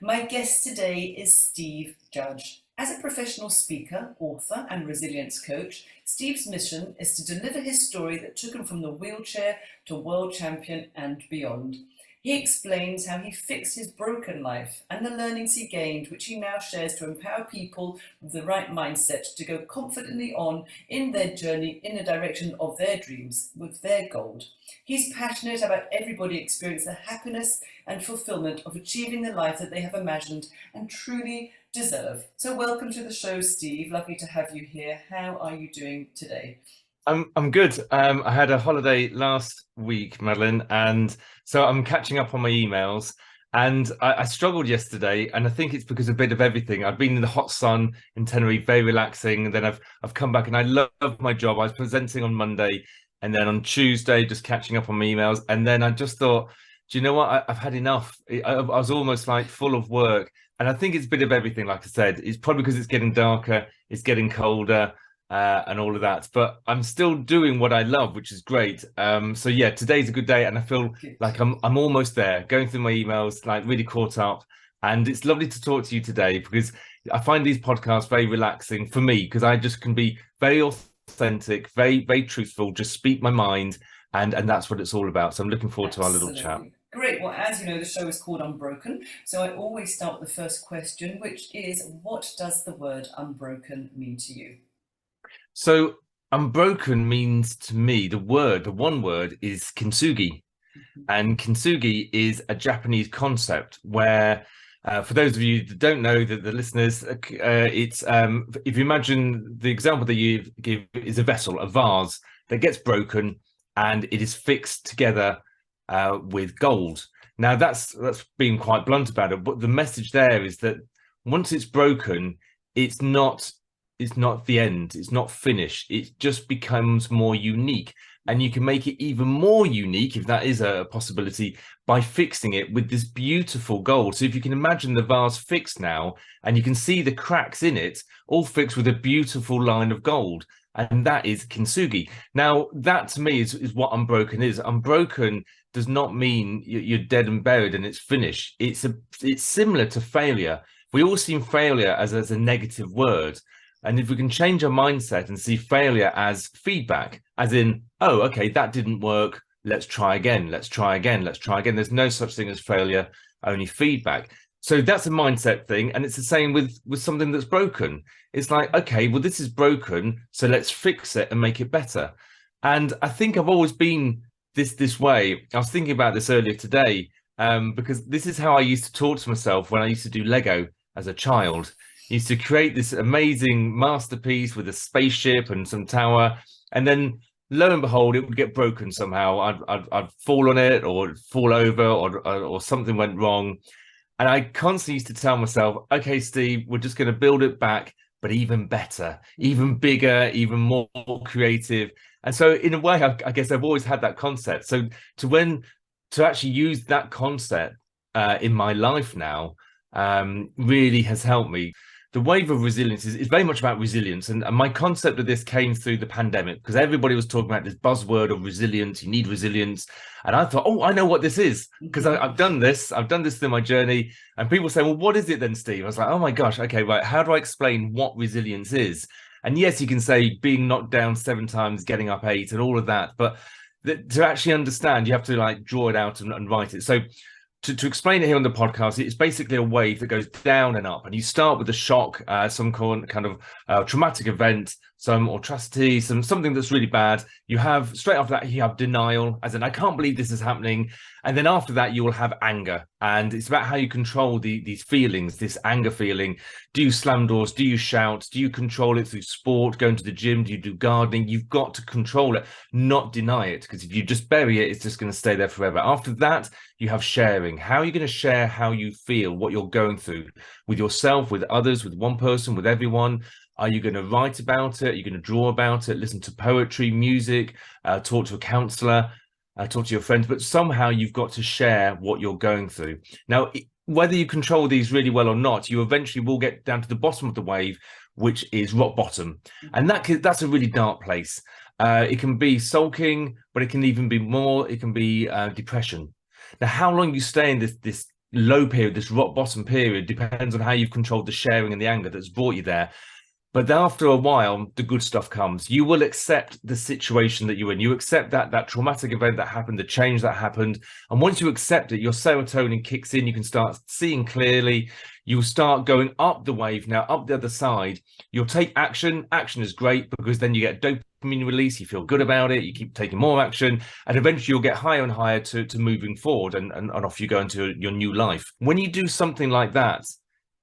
My guest today is Steve Judge. As a professional speaker, author, and resilience coach, Steve's mission is to deliver his story that took him from the wheelchair to world champion and beyond. He explains how he fixed his broken life and the learnings he gained, which he now shares to empower people with the right mindset to go confidently on in their journey in the direction of their dreams with their gold. He's passionate about everybody experiencing the happiness and fulfillment of achieving the life that they have imagined and truly deserve. So welcome to the show, Steve. Lovely to have you here. How are you doing today? I'm good. I had a holiday last week, Madeleine, and so I'm catching up on my emails. And I struggled yesterday, and I think it's because of a bit of everything. I've been in the hot sun in Tenerife, very relaxing, and then I've come back, and I love my job. I was presenting on Monday, and then on Tuesday, just catching up on my emails, and then I just thought, do you know what? I've had enough. I was almost like full of work, and I think it's a bit of everything. Like I said, it's probably because it's getting darker, it's getting colder and all of that. But I'm still doing what I love, which is great. So yeah, today's a good day, and I feel Good. like I'm almost there, going through my emails, like really caught up. And it's lovely to talk to you today because I find these podcasts very relaxing for me because I just can be very authentic, very truthful, just speak my mind, and that's what it's all about. So I'm looking forward to our little chat. Absolutely. Great. Well, as you know, the show is called Unbroken. So I always start with the first question, which is, what does the word unbroken mean to you? So unbroken means to me the one word is kintsugi. And kintsugi is a Japanese concept where, for those of you that don't know, the listeners, it's if you imagine the example that you give is a vessel, a vase that gets broken and it is fixed together with gold. Now that's being quite blunt about it, but the message there is that once it's broken, it's not it's not the end, it's not finished, it just becomes more unique. And you can make it even more unique, if that is a possibility, by fixing it with this beautiful gold. So if you can imagine the vase fixed now, and you can see the cracks in it, all fixed with a beautiful line of gold. And that is kintsugi. Now, that to me is what unbroken is. Unbroken does not mean you're dead and buried and it's finished. It's similar to failure. We all see failure as a negative word. And if we can change our mindset and see failure as feedback, as in, oh, okay, that didn't work. Let's try again. Let's try again. Let's try again. There's no such thing as failure, only feedback. So that's a mindset thing. And it's the same with something that's broken. It's like, okay, well, this is broken. So let's fix it and make it better. And I think I've always been this way. I was thinking about this earlier today, because this is how I used to talk to myself when I used to do Lego as a child. Used to create this amazing masterpiece with a spaceship and some tower, and then lo and behold, it would get broken somehow. I'd fall on it, or fall over, or something went wrong, and I constantly used to tell myself, "Okay, Steve, we're just going to build it back, but even better, even bigger, even more creative." And so, in a way, I guess I've always had that concept. So to actually use that concept in my life now really has helped me. The wave of resilience is very much about resilience. And my concept of this came through the pandemic because everybody was talking about this buzzword of resilience. You need resilience. And I thought, oh, I know what this is because I've done this. I've done this through my journey. And people say, well, what is it then, Steve? I was like, oh my gosh, okay, right. How do I explain what resilience is? And yes, you can say being knocked down 7 times, getting up 8 and all of that. But to actually understand, you have to like draw it out and write it. So to explain it here on the podcast, it's basically a wave that goes down and up, and you start with a shock, some kind of traumatic event, some atrocity, something that's really bad. You have straight after that, you have denial, as in I can't believe this is happening, and then after that, you will have anger, and it's about how you control these feelings, this anger feeling. Do you slam doors? Do you shout? Do you control it through sport? Going to the gym? Do you do gardening? You've got to control it, not deny it, because if you just bury it, it's just going to stay there forever. After that, you have sharing. How are you going to share how you feel, what you're going through with yourself, with others, with one person, with everyone? Are you going to write about it? Are you going to draw about it, listen to poetry, music, talk to a counselor, talk to your friends? But somehow you've got to share what you're going through. Now, whether you control these really well or not, you eventually will get down to the bottom of the wave, which is rock bottom. And that's a really dark place. It can be sulking, but it can even be more, it can be depression. Now, how long you stay in this low period, this rock bottom period, depends on how you've controlled the sharing and the anger that's brought you there. But after a while, the good stuff comes. You will accept the situation that you're in. You accept that traumatic event that happened, the change that happened. And once you accept it, your serotonin kicks in. You can start seeing clearly. You'll start going up the wave now, up the other side. You'll take action. Action is great because then you get dopamine release. You feel good about it. You keep taking more action. And eventually you'll get higher and higher to moving forward. And off you go into your new life. When you do something like that,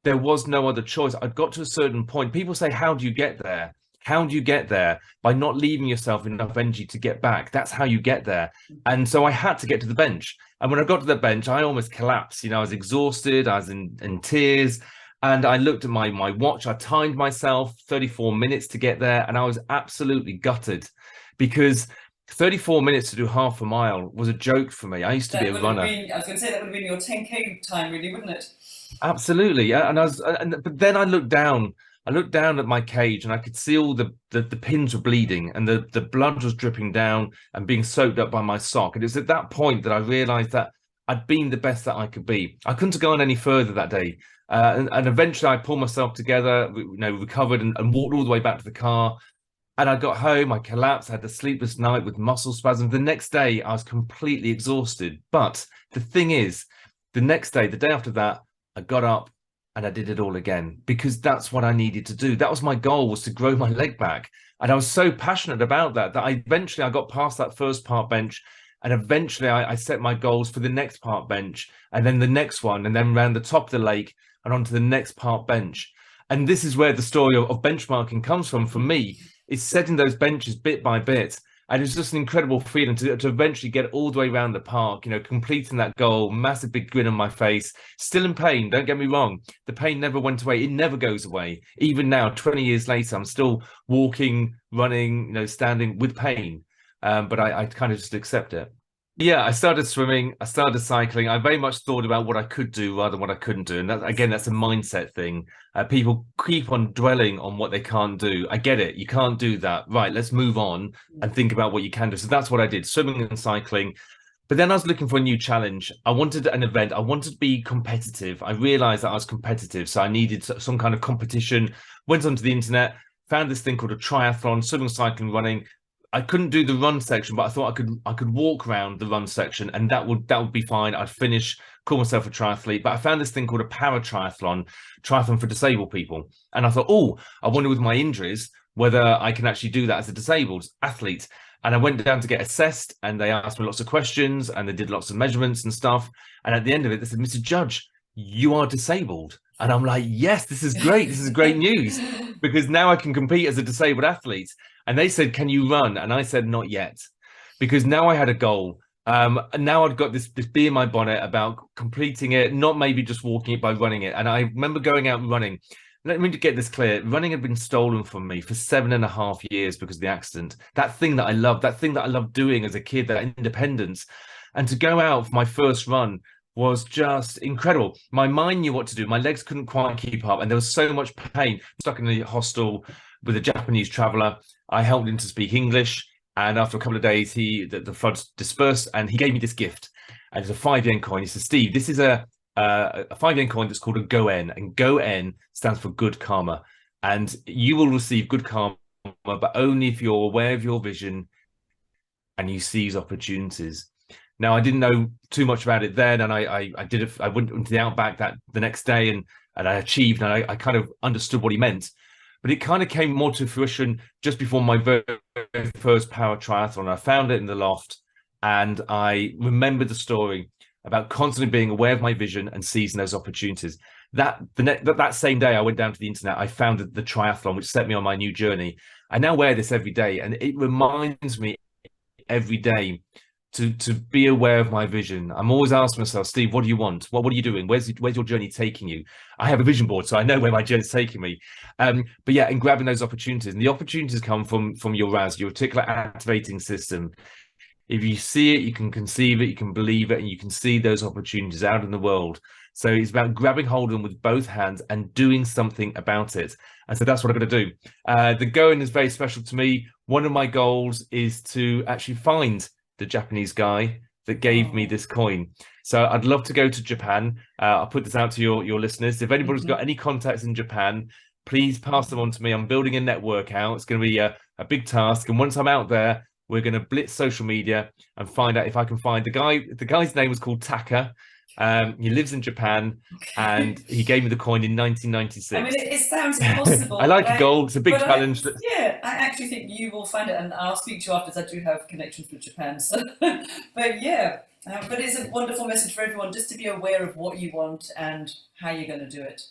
there was no other choice. I'd got to a certain point. People say, how do you get there? How do you get there? By not leaving yourself enough energy to get back. That's how you get there. And so I had to get to the bench. And when I got to the bench, I almost collapsed. You know, I was exhausted. I was in tears. And I looked at my watch. I timed myself 34 minutes to get there. And I was absolutely gutted because 34 minutes to do half a mile was a joke for me. I used to be a runner. I was going to say that would have been your 10K time, really, wouldn't it? Absolutely. But then I looked down at my cage and I could see all the pins were bleeding and the blood was dripping down and being soaked up by my sock. And it was at that point that I realized that I'd been the best that I could be. I couldn't have gone any further that day. And eventually I pulled myself together, recovered and walked all the way back to the car. And I got home, I collapsed, I had a sleepless night with muscle spasms. The next day I was completely exhausted. But the thing is, the next day, the day after that, I got up and I did it all again because that's what I needed to do. That was my goal, was to grow my leg back. And I was so passionate about that I eventually got past that first part bench. And eventually I set my goals for the next part bench and then the next one and then around the top of the lake and onto the next part bench. And this is where the story of benchmarking comes from for me. It's setting those benches bit by bit. And it's just an incredible feeling to eventually get all the way around the park, completing that goal, massive big grin on my face, still in pain. Don't get me wrong. The pain never went away. It never goes away. Even now, 20 years later, I'm still walking, running, standing with pain. But I kind of just accept it. Yeah, I started swimming. I started cycling. I very much thought about what I could do rather than what I couldn't do. And that's a mindset thing. People keep on dwelling on what they can't do. I get it. You can't do that. Right, let's move on and think about what you can do. So that's what I did, swimming and cycling. But then I was looking for a new challenge. I wanted an event. I wanted to be competitive. I realized that I was competitive. So I needed some kind of competition. Went onto the internet, found this thing called a triathlon, swimming, cycling, running. I couldn't do the run section, but I thought I could walk around the run section and that would be fine. I'd finish, call myself a triathlete. But I found this thing called a triathlon for disabled people. And I thought, I wonder with my injuries whether I can actually do that as a disabled athlete. And I went down to get assessed and they asked me lots of questions and they did lots of measurements and stuff. And at the end of it, they said, Mr. Judge, you are disabled. And I'm like, yes, this is great. This is great news because now I can compete as a disabled athlete. And they said, can you run? And I said, not yet, because now I had a goal. And now I'd got this bee in my bonnet about completing it, not maybe just walking it by running it. And I remember going out and running. Let me get this clear. Running had been stolen from me for 7.5 years because of the accident. That thing that I loved doing as a kid, that independence. And to go out for my first run was just incredible. My mind knew what to do. My legs couldn't quite keep up. And there was so much pain. Stuck in the hostel with a Japanese traveler. I helped him to speak English. And after a couple of days, the floods dispersed and he gave me this gift. And it's a 5 yen coin. He said, Steve, this is a 5 yen coin that's called a Go-En. And Go-En stands for good karma. And you will receive good karma, but only if you're aware of your vision and you seize opportunities. Now, I didn't know too much about it then. And I went into the outback the next day and I achieved, and I kind of understood what he meant. But it kind of came more to fruition just before my very first power triathlon. I found it in the loft and I remembered the story about constantly being aware of my vision and seizing those opportunities. That same day I went down to the internet, I found the triathlon, which set me on my new journey. I now wear this every day and it reminds me every day to be aware of my vision. I'm always asking myself, Steve, what do you want? What are you doing? Where's your journey taking you? I have a vision board, so I know where my journey's taking me. But yeah, and grabbing those opportunities. And the opportunities come from your RAS, your reticular activating system. If you see it, you can conceive it, you can believe it, and you can see those opportunities out in the world. So it's about grabbing hold of them with both hands and doing something about it. And so that's what I'm going to do. The Go-En is very special to me. One of my goals is to actually find the Japanese guy, that gave me this coin. So I'd love to go to Japan. I'll put this out to your listeners. If anybody's got any contacts in Japan, please pass them on to me. I'm building a network out. It's going to be a big task. And once I'm out there, we're going to blitz social media and find out if I can find the guy. The guy's name was called Taka. He lives in Japan, and he gave me the coin in 1996. I mean, it sounds impossible. I like a goal. It's a big challenge. I actually think you will find it, and I'll speak to you after, as I do have connections with Japan. So, but yeah, but it's a wonderful message for everyone, just to be aware of what you want and how you're going to do it.